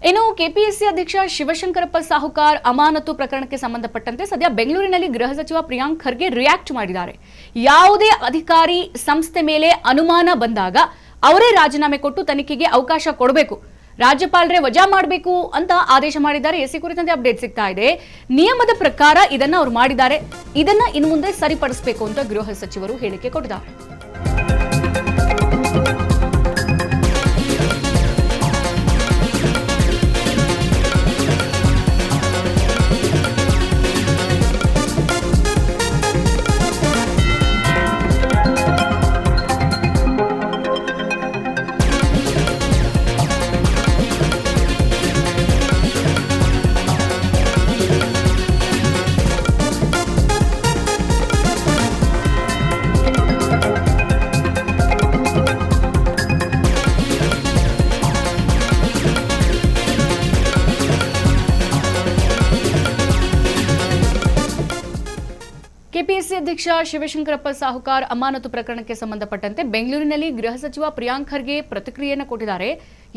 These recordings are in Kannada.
ಇನ್ನು ಕೆಪಿಎಸ್ಸಿ ಅಧ್ಯಕ್ಷ ಶಿವಶಂಕರಪ್ಪ ಸಾಹುಕಾರ್ ಅಮಾನತು ಪ್ರಕರಣಕ್ಕೆ ಸಂಬಂಧಪಟ್ಟಂತೆ ಸದ್ಯ ಬೆಂಗಳೂರಿನಲ್ಲಿ ಗೃಹ ಸಚಿವ ಪ್ರಿಯಾಂಕ್ ಖರ್ಗೆ ರಿಯಾಕ್ಟ್ ಮಾಡಿದ್ದಾರೆ. ಯಾವುದೇ ಅಧಿಕಾರಿ ಸಂಸ್ಥೆ ಮೇಲೆ ಅನುಮಾನ ಬಂದಾಗ ಅವರೇ ರಾಜೀನಾಮೆ ಕೊಟ್ಟು ತನಿಖೆಗೆ ಅವಕಾಶ ಕೊಡಬೇಕು, ರಾಜ್ಯಪಾಲರೇ ವಜಾ ಮಾಡಬೇಕು ಅಂತ ಆದೇಶ ಮಾಡಿದ್ದಾರೆ. ಎಸಿ ಕುರಿತಂತೆ ಅಪ್ಡೇಟ್ ಸಿಗ್ತಾ ಇದೆ. ನಿಯಮದ ಪ್ರಕಾರ ಇದನ್ನ ಅವರು ಮಾಡಿದ್ದಾರೆ, ಇದನ್ನ ಇನ್ನು ಮುಂದೆ ಸರಿಪಡಿಸಬೇಕು ಅಂತ ಗೃಹ ಸಚಿವರು ಹೇಳಿಕೆ ಕೊಟ್ಟಿದ್ದಾರೆ. ಕೆಪಿಎಸ್ಸಿ ಅಧ್ಯಕ್ಷ ಶಿವಶಂಕರಪ್ಪ ಸಾಹುಕಾರ್ ಅಮಾನತು ಪ್ರಕರಣಕ್ಕೆ ಸಂಬಂಧಪಟ್ಟಂತೆ ಬೆಂಗಳೂರಿನಲ್ಲಿ ಗೃಹ ಸಚಿವ ಪ್ರಿಯಾಂಕ್ ಖರ್ಗೆ ಪ್ರತಿಕ್ರಿಯೆಯನ್ನು ಕೊಟ್ಟಿದ್ದಾರೆ.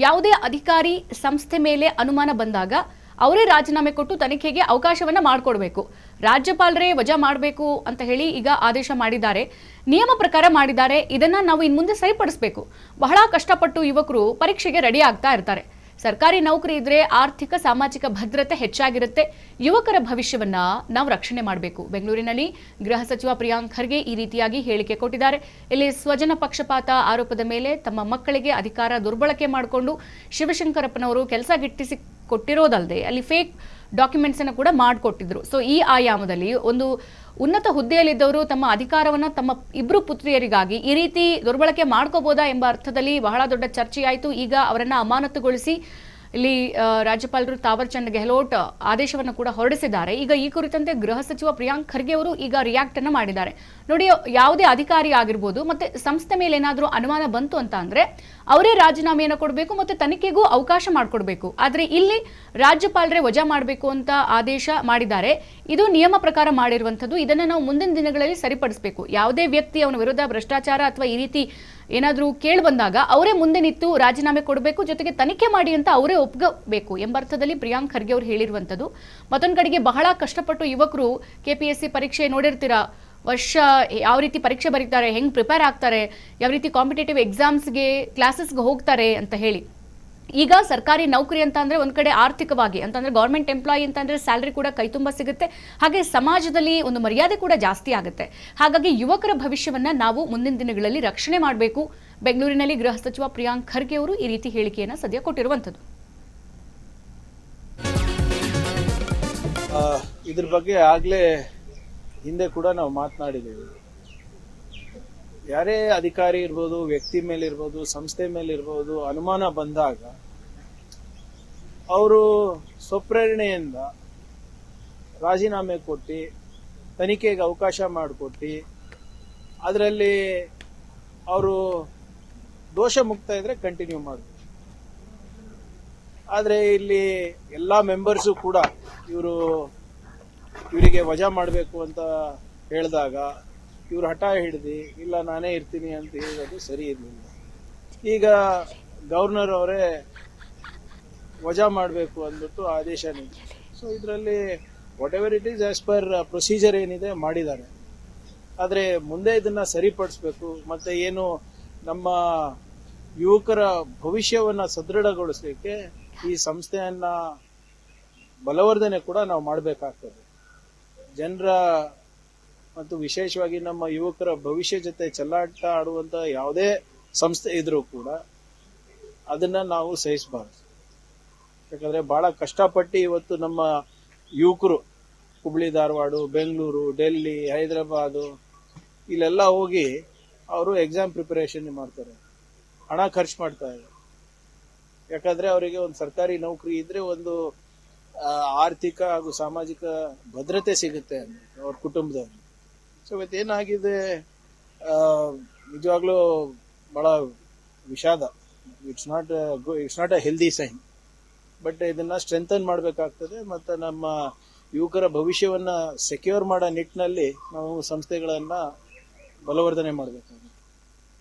ಯಾವುದೇ ಅಧಿಕಾರಿ ಸಂಸ್ಥೆ ಮೇಲೆ ಅನುಮಾನ ಬಂದಾಗ ಅವರೇ ರಾಜೀನಾಮೆ ಕೊಟ್ಟು ತನಿಖೆಗೆ ಅವಕಾಶವನ್ನ ಮಾಡಿಕೊಡ್ಬೇಕು, ರಾಜ್ಯಪಾಲರೇ ವಜಾ ಮಾಡಬೇಕು ಅಂತ ಹೇಳಿ ಈಗ ಆದೇಶ ಮಾಡಿದ್ದಾರೆ. ನಿಯಮ ಪ್ರಕಾರ ಮಾಡಿದ್ದಾರೆ, ಇದನ್ನ ನಾವು ಇನ್ನು ಮುಂದೆ ಸರಿಪಡಿಸಬೇಕು. ಬಹಳ ಕಷ್ಟಪಟ್ಟು ಯುವಕರು ಪರೀಕ್ಷೆಗೆ ರೆಡಿ ಆಗ್ತಾ ಇರ್ತಾರೆ. ಸರ್ಕಾರಿ ನೌಕರಿ ಇದ್ರೆ ಆರ್ಥಿಕ ಸಾಮಾಜಿಕ ಭದ್ರತೆ ಹೆಚ್ಚಾಗಿರುತ್ತೆ, ಯುವಕರ ಭವಿಷ್ಯವನ್ನ ನಾವು ರಕ್ಷಣೆ ಮಾಡಬೇಕು. ಬೆಂಗಳೂರಿನಲ್ಲಿ ಗೃಹ ಸಚಿವ ಪ್ರಿಯಾಂಕ್ ಖರ್ಗೆ ಈ ರೀತಿಯಾಗಿ ಹೇಳಿಕೆ ಕೊಟ್ಟಿದ್ದಾರೆ. ಇಲ್ಲಿ ಸ್ವಜನ ಪಕ್ಷಪಾತ ಆರೋಪದ ಮೇಲೆ ತಮ್ಮ ಮಕ್ಕಳಿಗೆ ಅಧಿಕಾರ ದುರ್ಬಳಕೆ ಮಾಡಿಕೊಂಡು ಶಿವಶಂಕರಪ್ಪನವರು ಕೆಲಸ ಗಿಟ್ಟಿಸಿ ಕೊಟ್ಟಿರೋದಲ್ಲದೆ ಅಲ್ಲಿ ಫೇಕ್ ಡಾಕ್ಯುಮೆಂಟ್ಸ್ ಅನ್ನು ಕೂಡ ಮಾಡಿಕೊಟ್ಟಿದ್ರು. ಸೊ ಈ ಆಯಾಮದಲ್ಲಿ ಒಂದು ಉನ್ನತ ಹುದ್ದೆಯಲ್ಲಿದ್ದವರು ತಮ್ಮ ಅಧಿಕಾರವನ್ನು ತಮ್ಮ ಇಬ್ಬರು ಪುತ್ರಿಯರಿಗಾಗಿ ಈ ರೀತಿ ದುರ್ಬಳಕೆ ಮಾಡ್ಕೋಬಹುದಾ ಎಂಬ ಅರ್ಥದಲ್ಲಿ ಬಹಳ ದೊಡ್ಡ ಚರ್ಚೆಯಾಯಿತು. ಈಗ ಅವರನ್ನ ಅಮಾನತುಗೊಳಿಸಿ ಇಲ್ಲಿ ರಾಜ್ಯಪಾಲರು ತಾವರ್ ಚಂದ್ ಗೆಹ್ಲೋಟ್ ಆದೇಶವನ್ನು ಕೂಡ ಹೊರಡಿಸಿದ್ದಾರೆ. ಈಗ ಈ ಕುರಿತಂತೆ ಗೃಹ ಸಚಿವ ಪ್ರಿಯಾಂಕ್ ಖರ್ಗೆ ಅವರು ಈಗ ರಿಯಾಕ್ಟ್ ಅನ್ನ ಮಾಡಿದ್ದಾರೆ. ನೋಡಿ, ಯಾವುದೇ ಅಧಿಕಾರಿ ಆಗಿರ್ಬೋದು ಮತ್ತೆ ಸಂಸ್ಥೆ ಮೇಲೆ ಏನಾದರೂ ಅನುಮಾನ ಬಂತು ಅಂತ ಅಂದ್ರೆ ಅವರೇ ರಾಜೀನಾಮೆಯನ್ನು ಕೊಡಬೇಕು ಮತ್ತೆ ತನಿಖೆಗೂ ಅವಕಾಶ ಮಾಡಿಕೊಡ್ಬೇಕು. ಆದ್ರೆ ಇಲ್ಲಿ ರಾಜ್ಯಪಾಲರೇ ವಜಾ ಮಾಡಬೇಕು ಅಂತ ಆದೇಶ ಮಾಡಿದ್ದಾರೆ. ಇದು ನಿಯಮ ಪ್ರಕಾರ ಮಾಡಿರುವಂತದ್ದು. ಇದನ್ನ ನಾವು ಮುಂದಿನ ದಿನಗಳಲ್ಲಿ ಸರಿಪಡಿಸಬೇಕು. ಯಾವುದೇ ವ್ಯಕ್ತಿ ಅವನ ವಿರುದ್ಧ ಭ್ರಷ್ಟಾಚಾರ ಅಥವಾ ಈ ರೀತಿ ಏನಾದರೂ ಕೇಳಿ ಬಂದಾಗ ಅವರೇ ಮುಂದೆ ನಿಂತು ರಾಜೀನಾಮೆ ಕೊಡಬೇಕು, ಜೊತೆಗೆ ತನಿಖೆ ಮಾಡಿ ಅಂತ ಅವರೇ ಒಪ್ಕೋಬೇಕು ಎಂಬ ಅರ್ಥದಲ್ಲಿ ಪ್ರಿಯಾಂಕ್ ಖರ್ಗೆ ಅವರು ಹೇಳಿರುವಂಥದ್ದು. ಮತ್ತೊಂದು ಕಡೆಗೆ ಬಹಳ ಕಷ್ಟಪಟ್ಟು ಯುವಕರು ಕೆಪಿಎಸ್ಸಿ ಪರೀಕ್ಷೆ ನೋಡಿರ್ತೀರಾ, ವರ್ಷ ಯಾವ ರೀತಿ ಪರೀಕ್ಷೆ ಬರೀತಾರೆ, ಹೆಂಗ್ ಪ್ರಿಪೇರ್ ಆಗ್ತಾರೆ, ಯಾವ ರೀತಿ ಕಾಂಪಿಟೇಟಿವ್ ಎಕ್ಸಾಮ್ಸ್ಗೆ ಕ್ಲಾಸಸ್ಗೆ ಹೋಗ್ತಾರೆ ಅಂತ ಹೇಳಿ. ಈಗ ಸರ್ಕಾರಿ ನೌಕರಿ ಅಂತ ಅಂದ್ರೆ ಒಂದ್ ಕಡೆ ಆರ್ಥಿಕವಾಗಿ ಅಂತಂದ್ರೆ ಗೌರ್ಮೆಂಟ್ ಎಂಪ್ಲಾಯಿ ಅಂತ ಅಂದ್ರೆ ಸ್ಯಾಲರಿ ಕೂಡ ಕೈ ತುಂಬ ಸಿಗುತ್ತೆ, ಹಾಗೆ ಸಮಾಜದಲ್ಲಿ ಒಂದು ಮರ್ಯಾದೆ ಕೂಡ ಜಾಸ್ತಿ ಆಗುತ್ತೆ. ಹಾಗಾಗಿ ಯುವಕರ ಭವಿಷ್ಯವನ್ನ ನಾವು ಮುಂದಿನ ದಿನಗಳಲ್ಲಿ ರಕ್ಷಣೆ ಮಾಡಬೇಕು. ಬೆಂಗಳೂರಿನಲ್ಲಿ ಗೃಹ ಸಚಿವ ಪ್ರಿಯಾಂಕ್ ಖರ್ಗೆ ಅವರು ಈ ರೀತಿ ಹೇಳಿಕೆಯನ್ನ ಸದ್ಯ ಕೊಟ್ಟಿರುವಂತದ್ದು. ಇದ್ರ ಬಗ್ಗೆ ಆಗ್ಲೇ ಹಿಂದೆ ಕೂಡ ನಾವು ಮಾತನಾಡಿದ್ದೇವೆ. ಯಾರೇ ಅಧಿಕಾರಿ ಇರ್ಬೋದು, ವ್ಯಕ್ತಿ ಮೇಲಿರ್ಬೋದು, ಸಂಸ್ಥೆ ಮೇಲಿರ್ಬೋದು, ಅನುಮಾನ ಬಂದಾಗ ಅವರು ಸ್ವಪ್ರೇರಣೆಯಿಂದ ರಾಜೀನಾಮೆ ಕೊಟ್ಟು ತನಿಖೆಗೆ ಅವಕಾಶ ಮಾಡಿಕೊಟ್ಟು ಅದರಲ್ಲಿ ಅವರು ದೋಷ ಮುಕ್ತ ಇದ್ರೆ ಕಂಟಿನ್ಯೂ ಮಾಡಬೇಕು. ಆದರೆ ಇಲ್ಲಿ ಎಲ್ಲ ಮೆಂಬರ್ಸು ಕೂಡ ಇವರಿಗೆ ವಜಾ ಮಾಡಬೇಕು ಅಂತ ಹೇಳಿದಾಗ ಇವರು ಹಠ ಹಿಡಿದು ಇಲ್ಲ ನಾನೇ ಇರ್ತೀನಿ ಅಂತ ಹೇಳೋದು ಸರಿ ಇರಲಿಲ್ಲ. ಈಗ ಗವರ್ನರ್ ಅವರೇ ವಜಾ ಮಾಡಬೇಕು ಅಂದ್ಬಿಟ್ಟು ಆದೇಶ ನೀಡಿದ್ದಾರೆ. ಸೊ ಇದರಲ್ಲಿ what ever it is as per procedure ಏನಿದೆ ಮಾಡಿದ್ದಾರೆ. ಆದರೆ ಮುಂದೆ ಇದನ್ನ ಸರಿಪಡಿಸ್ಬೇಕು. ಮತ್ತೆ ಏನು ನಮ್ಮ ಯುವಕರ ಭವಿಷ್ಯವನ್ನ ಸದೃಢಗೊಳಿಸಲಿಕ್ಕೆ ಈ ಸಂಸ್ಥೆಯನ್ನ ಬಲವರ್ಧನೆ ಕೂಡ ನಾವು ಮಾಡಬೇಕಾಗ್ತದೆ. ಜನರ ಮತ್ತು ವಿಶೇಷವಾಗಿ ನಮ್ಮ ಯುವಕರ ಭವಿಷ್ಯ ಜೊತೆ ಚೆಲ್ಲಾಟ ಆಡುವಂತ ಯಾವುದೇ ಸಂಸ್ಥೆ ಇದ್ರೂ ಕೂಡ ಅದನ್ನ ನಾವು ಸಹಿಸಬಾರ್ದು. ಯಾಕಂದ್ರೆ ಬಹಳ ಕಷ್ಟಪಟ್ಟು ಇವತ್ತು ನಮ್ಮ ಯುವಕರು ಹುಬ್ಳಿ, ಧಾರವಾಡ, ಬೆಂಗಳೂರು, ಡೆಲ್ಲಿ, ಹೈದರಾಬಾದ್ ಇಲ್ಲೆಲ್ಲ ಹೋಗಿ ಅವರು ಎಕ್ಸಾಮ್ ಪ್ರಿಪರೇಷನ್ ಮಾಡ್ತಾರೆ, ಹಣ ಖರ್ಚು ಮಾಡ್ತಾ ಇದ್ದಾರೆ. ಯಾಕಂದ್ರೆ ಅವರಿಗೆ ಒಂದು ಸರ್ಕಾರಿ ನೌಕರಿ ಇದ್ರೆ ಒಂದು ಆರ್ಥಿಕ ಹಾಗೂ ಸಾಮಾಜಿಕ ಭದ್ರತೆ ಸಿಗುತ್ತೆ ಅವ್ರ ಕುಟುಂಬದವ್ರಿಗೆ. ಸೊ ಇವತ್ತೇನಾಗಿದೆ, ನಿಜವಾಗ್ಲೂ ಬಹಳ ವಿಷಾದ. It's not a healthy sign. But ಇದನ್ನ ಸ್ಟ್ರೆಂಥನ್ ಮಾಡಬೇಕಾಗ್ತದೆ. ಮತ್ತು ನಮ್ಮ ಯುವಕರ ಭವಿಷ್ಯವನ್ನ ಸೆಕ್ಯೂರ್ ಮಾಡೋ ನಿಟ್ಟಿನಲ್ಲಿ ನಾವು ಸಂಸ್ಥೆಗಳನ್ನ ಬಲವರ್ಧನೆ ಮಾಡಬೇಕಾಗುತ್ತೆ.